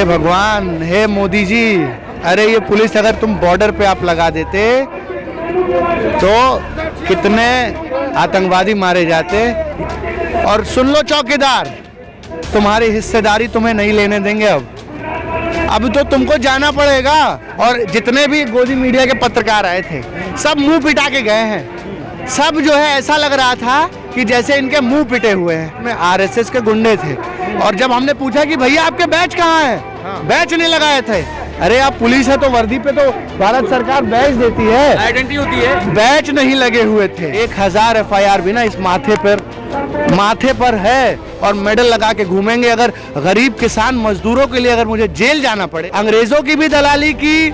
भगवान, हे मोदी जी, अरे ये पुलिस अगर तुम बॉर्डर पे आप लगा देते तो कितने आतंकवादी मारे जाते। और सुन लो चौकीदार, तुम्हारी हिस्सेदारी तुम्हें नहीं लेने देंगे। अब तो तुमको जाना पड़ेगा। और जितने भी गोदी मीडिया के पत्रकार आए थे सब मुंह पिटा के गए हैं। सब जो है ऐसा लग रहा था कि जैसे इनके मुंह पिटे हुए हैं। में आरएसएस के गुंडे थे और जब हमने पूछा कि भैया आपके बैच कहाँ है, बैच नहीं लगाए थे। अरे आप पुलिस है तो वर्दी पे तो भारत सरकार बैच देती है, आइडेंटिटी होती है। बैच नहीं लगे हुए थे। 1000 FIR भी ना इस माथे पर है और मेडल लगा के घूमेंगे। अगर गरीब किसान मजदूरों के लिए अगर मुझे जेल जाना पड़े, अंग्रेजों की भी दलाली की,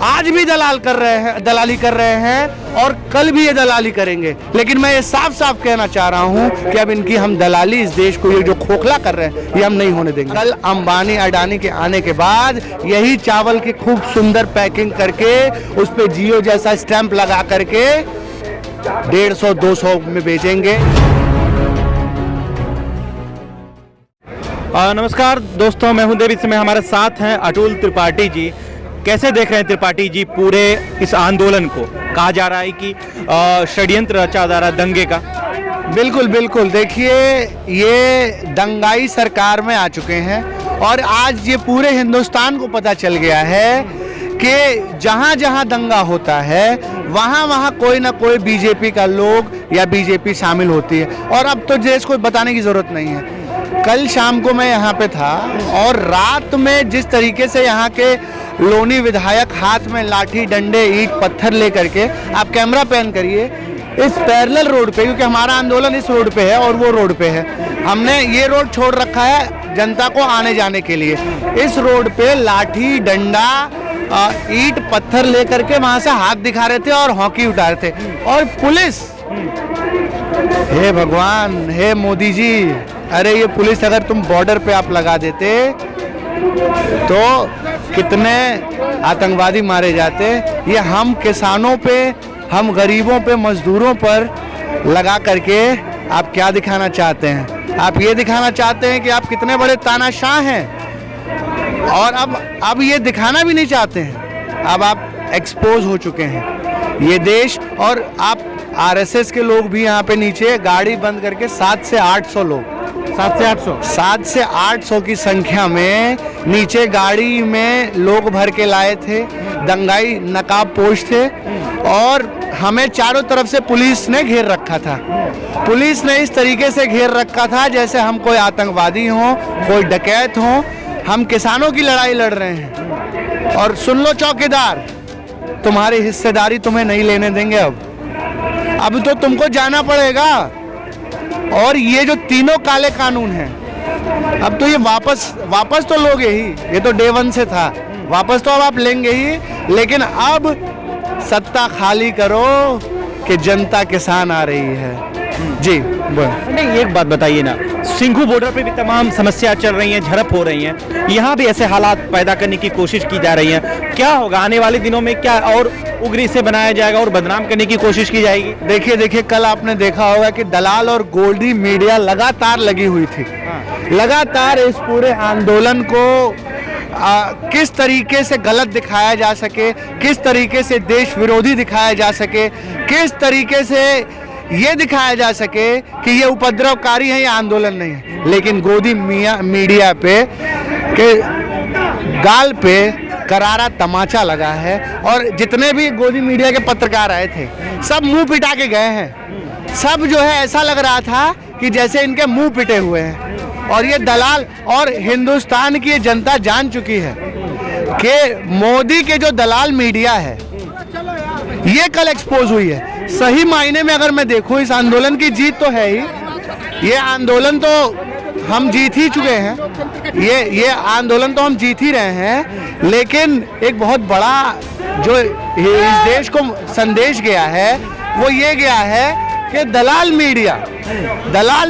आज भी दलाली कर रहे हैं और कल भी ये दलाली करेंगे। लेकिन मैं ये साफ साफ कहना चाह रहा हूँ कि अब इनकी हम दलाली, इस देश को ये जो खोखला कर रहे हैं, ये हम नहीं होने देंगे। कल अंबानी अडानी के आने के बाद यही चावल की खूब सुंदर पैकिंग करके उस पे जियो जैसा स्टैंप लगा करके 150-200 में बेचेंगे। नमस्कार दोस्तों, मैं हूं देवी से, हमारे साथ हैं अतुल त्रिपाठी जी। कैसे देख रहे हैं त्रिपाठी जी पूरे इस आंदोलन को? कहा जा रहा है कि षड्यंत्र रचा जा रहा है दंगे का। बिल्कुल बिल्कुल, देखिए ये दंगाई सरकार में आ चुके हैं और आज ये पूरे हिंदुस्तान को पता चल गया है कि जहाँ जहाँ दंगा होता है वहाँ वहाँ कोई ना कोई बीजेपी का लोग या बीजेपी शामिल होती है। और अब तो देश को बताने की ज़रूरत नहीं है। कल शाम को मैं यहाँ पे था और रात में जिस तरीके से यहाँ के लोनी विधायक हाथ में लाठी डंडे ईंट पत्थर लेकर के, आप कैमरा पैन करिए इस पैरेलल रोड पे, क्योंकि हमारा आंदोलन इस रोड पे है और वो रोड पे है, हमने ये रोड छोड़ रखा है जनता को आने जाने के लिए। इस रोड पे लाठी डंडा ईंट पत्थर लेकर के वहां से हाथ दिखा रहे थे और हॉकी उठा रहे थे। और पुलिस, हे भगवान, हे मोदी जी, अरे ये पुलिस अगर तुम बॉर्डर पे आप लगा देते तो कितने आतंकवादी मारे जाते। ये हम किसानों पे, हम गरीबों पे, मजदूरों पर लगा करके आप क्या दिखाना चाहते हैं? आप ये दिखाना चाहते हैं कि आप कितने बड़े तानाशाह हैं और अब ये दिखाना भी नहीं चाहते हैं। अब आप एक्सपोज हो चुके हैं ये देश। और आप आरएसएस के लोग भी यहाँ पे नीचे गाड़ी बंद करके 7 से 800 लोग, 7 से 800 की संख्या में नीचे गाड़ी में लोग भर के लाए थे। दंगाई नकाब पोश थे और हमें चारों तरफ से पुलिस ने घेर रखा था। पुलिस ने इस तरीके से घेर रखा था जैसे हम कोई आतंकवादी हों, कोई डकैत हों। हम किसानों की लड़ाई लड़ रहे हैं। और सुन लो चौकीदार, तुम्हारी हिस्सेदारी तुम्हें नहीं लेने देंगे। अब तो तुमको जाना पड़ेगा। और ये जो तीनों काले कानून हैं, अब तो ये वापस तो लोगे ही। ये तो डे 1 से था, वापस तो अब आप लेंगे ही। लेकिन अब सत्ता खाली करो कि जनता किसान आ रही है। जी नहीं, एक बात बताइए ना, सिंघू बॉर्डर पे भी तमाम समस्या चल रही हैं, झड़प हो रही हैं, यहाँ भी ऐसे हालात पैदा करने की कोशिश की जा रही है। क्या होगा आने वाले दिनों में? क्या और उग्र से बनाया जाएगा और बदनाम करने की कोशिश की जाएगी? देखिए कल आपने देखा होगा कि दलाल और गोल्डी मीडिया लगातार लगी हुई थी। लगातार इस पूरे आंदोलन को किस तरीके से गलत दिखाया जा सके, किस तरीके से देश विरोधी दिखाया जा सके, किस तरीके से ये दिखाया जा सके कि ये उपद्रवकारी है, ये आंदोलन नहीं है। लेकिन गोदी मीडिया पे के गाल पे करारा तमाचा लगा है और जितने भी गोदी मीडिया के पत्रकार आए थे सब मुंह पिटा के गए हैं। सब जो है ऐसा लग रहा था कि जैसे इनके मुंह पिटे हुए हैं। और ये दलाल और हिंदुस्तान की ये जनता जान चुकी है कि मोदी के जो दलाल मीडिया है ये कल एक्सपोज हुई है। सही मायने में अगर मैं देखूं, इस आंदोलन की जीत तो है ही। ये आंदोलन तो हम जीत ही चुके हैं, ये आंदोलन तो हम जीत ही रहे हैं। लेकिन एक बहुत बड़ा जो इस देश को संदेश गया है वो ये गया है कि दलाल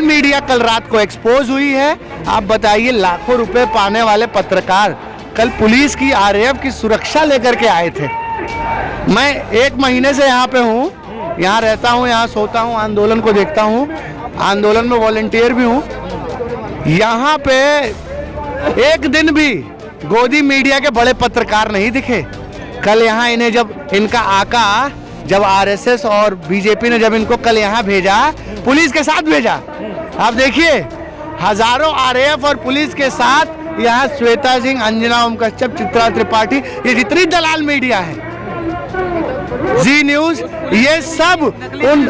मीडिया कल रात को एक्सपोज हुई है। आप बताइए, लाखों रुपए पाने वाले पत्रकार कल पुलिस की, आरएएफ की सुरक्षा लेकर के आए थे। मैं 1 महीने से यहाँ पे हूँ, यहाँ रहता हूँ, यहाँ सोता हूँ, आंदोलन को देखता हूँ, आंदोलन में वॉलंटियर भी हूँ। यहाँ पे एक दिन भी गोदी मीडिया के बड़े पत्रकार नहीं दिखे। कल यहाँ इन्हें जब इनका आका जब आरएसएस और बीजेपी ने जब इनको कल यहाँ भेजा, पुलिस के साथ भेजा, आप देखिए हजारों आरएएफ और पुलिस के साथ यहाँ श्वेता सिंह, अंजना ओम कश्यप, चित्रा त्रिपाठी, ये जितनी दलाल मीडिया है, जी न्यूज, ये सब उन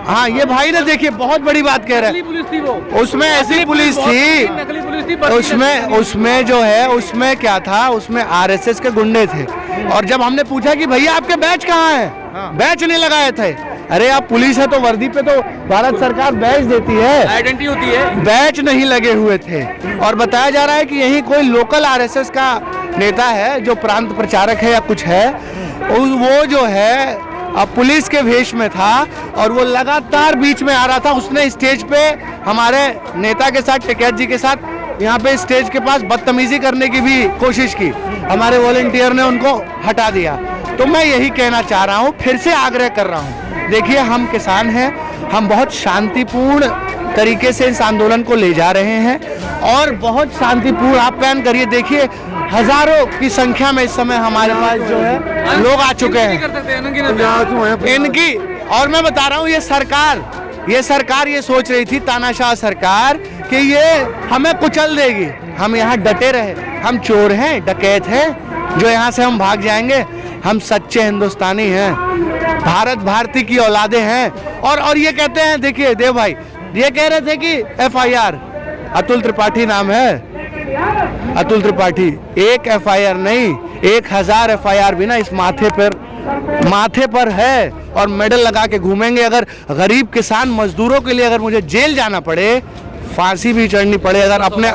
हाँ ये भाई ने देखिए बहुत बड़ी बात कह रहे हैं। उसमें ऐसी पुलिस थी, उसमें जो है उसमें क्या था, उसमें आरएसएस के गुंडे थे। और जब हमने पूछा कि भैया आपके बैच कहाँ है, बैच नहीं लगाए थे। अरे आप पुलिस है तो वर्दी पे तो भारत सरकार बैच देती है, आइडेंटिटी होती है, बैच नहीं लगे हुए थे। और बताया जा रहा है कि यही कोई लोकल आरएसएस का नेता है जो प्रांत प्रचारक है या कुछ है, वो जो है अब पुलिस के वेश में था और वो लगातार बीच में आ रहा था। उसने स्टेज पे हमारे नेता के साथ, टिकैत जी के साथ, यहाँ पे स्टेज के पास बदतमीजी करने की भी कोशिश की। हमारे वॉलंटियर ने उनको हटा दिया। तो मैं यही कहना चाह रहा हूँ, फिर से आग्रह कर रहा हूँ, देखिए हम किसान हैं, हम बहुत शांतिपूर्ण तरीके से इस आंदोलन को ले जा रहे हैं और बहुत शांतिपूर्ण, आप प्लान करिए, देखिए हजारों की संख्या में इस समय हमारे पास जो है लोग आ चुके हैं इनकी। और मैं बता रहा हूँ ये सरकार ये सोच रही थी, तानाशाह सरकार, कि ये हमें कुचल देगी। हम यहाँ डटे रहे, हम चोर हैं, डकैत हैं, जो यहाँ से हम भाग जाएंगे। हम सच्चे हिंदुस्तानी हैं, भारत भारती की औलादे हैं। और ये कहते हैं, देखिए देव भाई ये कह रहे थे कि एफआईआर, अतुल त्रिपाठी नाम है, अतुल त्रिपाठी, एक एफआईआर नहीं 1000 एफआईआर भी ना इस माथे पर है और मेडल लगा के घूमेंगे। अगर गरीब किसान मजदूरों के लिए अगर मुझे जेल जाना पड़े, फांसी भी चढ़नी पड़े, अगर अपने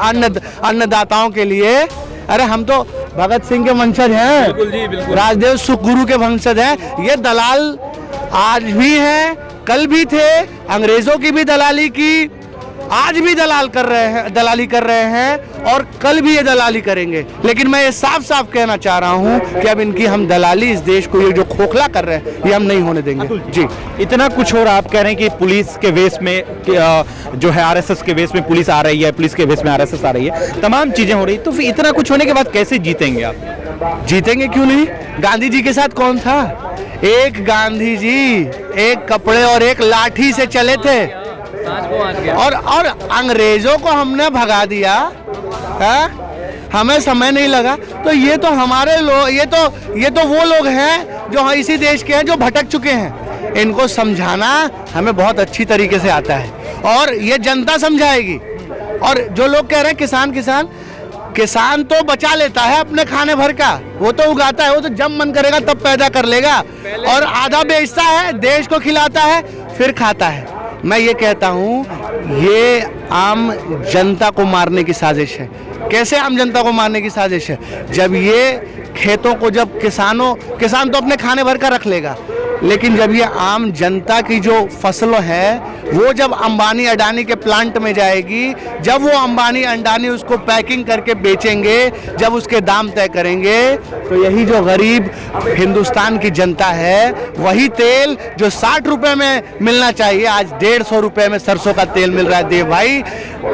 अन्नदाताओं के लिए, अरे हम तो भगत सिंह के वंशज हैं, बिल्कुल। राजदेव सुखगुरु के वंशज हैं। ये दलाल आज भी हैं, कल भी थे, अंग्रेजों की भी दलाली की, आज भी दलाली कर रहे हैं और कल भी ये दलाली करेंगे। लेकिन मैं ये साफ साफ कहना चाह रहा हूं कि अब इनकी हम दलाली, इस देश को ये जो खोखला कर रहे हैं, ये हम नहीं होने देंगे। जी, इतना कुछ हो रहा, आप कह रहे हैं कि पुलिस के वेश में जो है आरएसएस के वेश में पुलिस आ रही है, पुलिस के वेश में आरएसएस आ रही है, तमाम चीजें हो रही, तो फिर इतना कुछ होने के बाद कैसे जीतेंगे आप? जीतेंगे क्यों नहीं? गांधी जी के साथ कौन था? एक गांधी जी एक कपड़े और एक लाठी से चले थे और अंग्रेजों को हमने भगा दिया है? हमें समय नहीं लगा। तो ये तो हमारे लोग, ये तो वो लोग हैं जो इसी देश के हैं, जो भटक चुके हैं। इनको समझाना हमें बहुत अच्छी तरीके से आता है और ये जनता समझाएगी। और जो लोग कह रहे हैं किसान तो बचा लेता है अपने खाने भर का, वो तो उगाता है, वो तो जब मन करेगा तब पैदा कर लेगा और आधा बेचता है, देश को खिलाता है, फिर खाता है। मैं ये कहता हूँ ये आम जनता को मारने की साजिश है। कैसे आम जनता को मारने की साजिश है? जब ये खेतों को, जब किसान तो अपने खाने भर का रख लेगा, लेकिन जब ये आम जनता की जो फसलों है वो जब अंबानी अडानी के प्लांट में जाएगी, जब वो अंबानी अडानी उसको पैकिंग करके बेचेंगे, जब उसके दाम तय करेंगे, तो यही जो गरीब हिंदुस्तान की जनता है, वही तेल जो 60 रुपए में मिलना चाहिए आज 150 रुपए में सरसों का तेल मिल रहा है। देव भाई,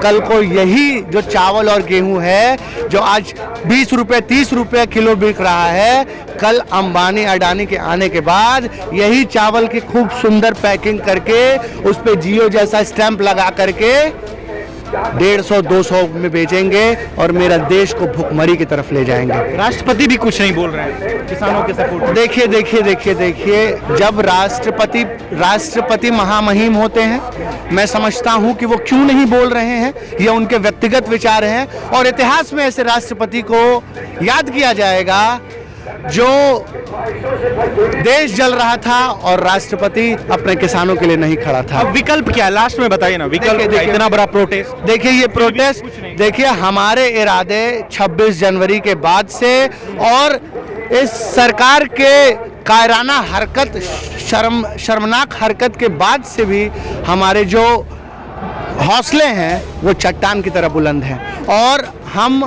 कल को यही जो चावल और गेहूं है जो आज 20 रुपए 30 रुपए किलो बिक रहा है, कल अंबानी अडानी के आने के बाद यही चावल की खूब सुंदर पैकिंग करके उस पे जियो जैसा स्टैंप लगा करके 150-200 में बेचेंगे और मेरा देश को भुखमरी की तरफ ले जाएंगे। राष्ट्रपति भी कुछ नहीं बोल रहे हैं किसानों के सपोर्ट। देखिए जब राष्ट्रपति महामहिम होते हैं, मैं समझता हूं कि वो क्यों नहीं बोल रहे हैं, ये उनके व्यक्तिगत विचार हैं और इतिहास में ऐसे राष्ट्रपति को याद किया जाएगा जो देश जल रहा था और राष्ट्रपति अपने किसानों के लिए नहीं खड़ा था। अब विकल्प क्या है, लास्ट में बताइए ना, विकल्प क्या? इतना बड़ा प्रोटेस्ट, देखिए ये प्रोटेस्ट, देखिए हमारे इरादे 26 जनवरी के बाद से और इस सरकार के कायराना हरकत, शर्मनाक हरकत के बाद से भी हमारे जो हौसले हैं वो चट्टान की तरह बुलंद हैं और हम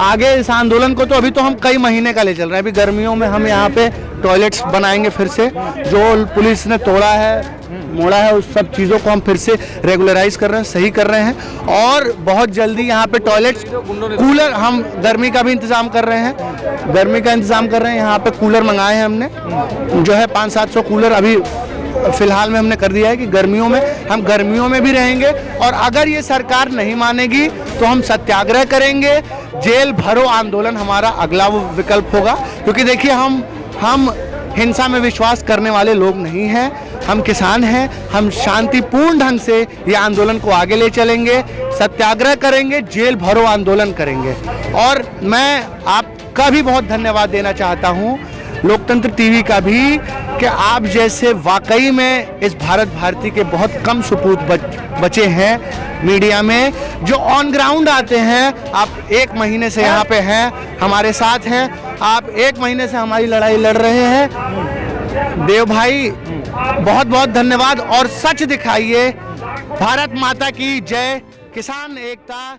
आगे इस आंदोलन को, तो अभी तो हम कई महीने का ले चल रहे हैं। अभी गर्मियों में हम यहाँ पे टॉयलेट्स बनाएंगे फिर से, जो पुलिस ने तोड़ा है मोड़ा है, उस सब चीज़ों को हम फिर से रेगुलराइज कर रहे हैं, सही कर रहे हैं। और बहुत जल्दी यहाँ पे टॉयलेट्स, कूलर, हम गर्मी का भी इंतज़ाम कर रहे हैं, गर्मी का इंतज़ाम कर रहे हैं। यहाँ पे कूलर मंगाए हैं हमने, जो है 500-700 कूलर अभी फिलहाल में हमने कर दिया है कि गर्मियों में हम गर्मियों में भी रहेंगे। और अगर ये सरकार नहीं मानेगी तो हम सत्याग्रह करेंगे, जेल भरो आंदोलन हमारा अगला वो विकल्प होगा। क्योंकि देखिए हम हिंसा में विश्वास करने वाले लोग नहीं हैं, हम किसान हैं, हम शांतिपूर्ण ढंग से ये आंदोलन को आगे ले चलेंगे, सत्याग्रह करेंगे, जेल भरो आंदोलन करेंगे। और मैं आपका भी बहुत धन्यवाद देना चाहता हूँ, लोकतंत्र टीवी का भी, कि आप जैसे वाकई में इस भारत भारती के बहुत कम सपूत बचे हैं मीडिया में, जो ऑन ग्राउंड आते हैं। आप 1 महीने से यहाँ पे हैं, हमारे साथ हैं, आप 1 महीने से हमारी लड़ाई लड़ रहे हैं। देव भाई बहुत बहुत धन्यवाद, और सच दिखाइए। भारत माता की जय, किसान एकता।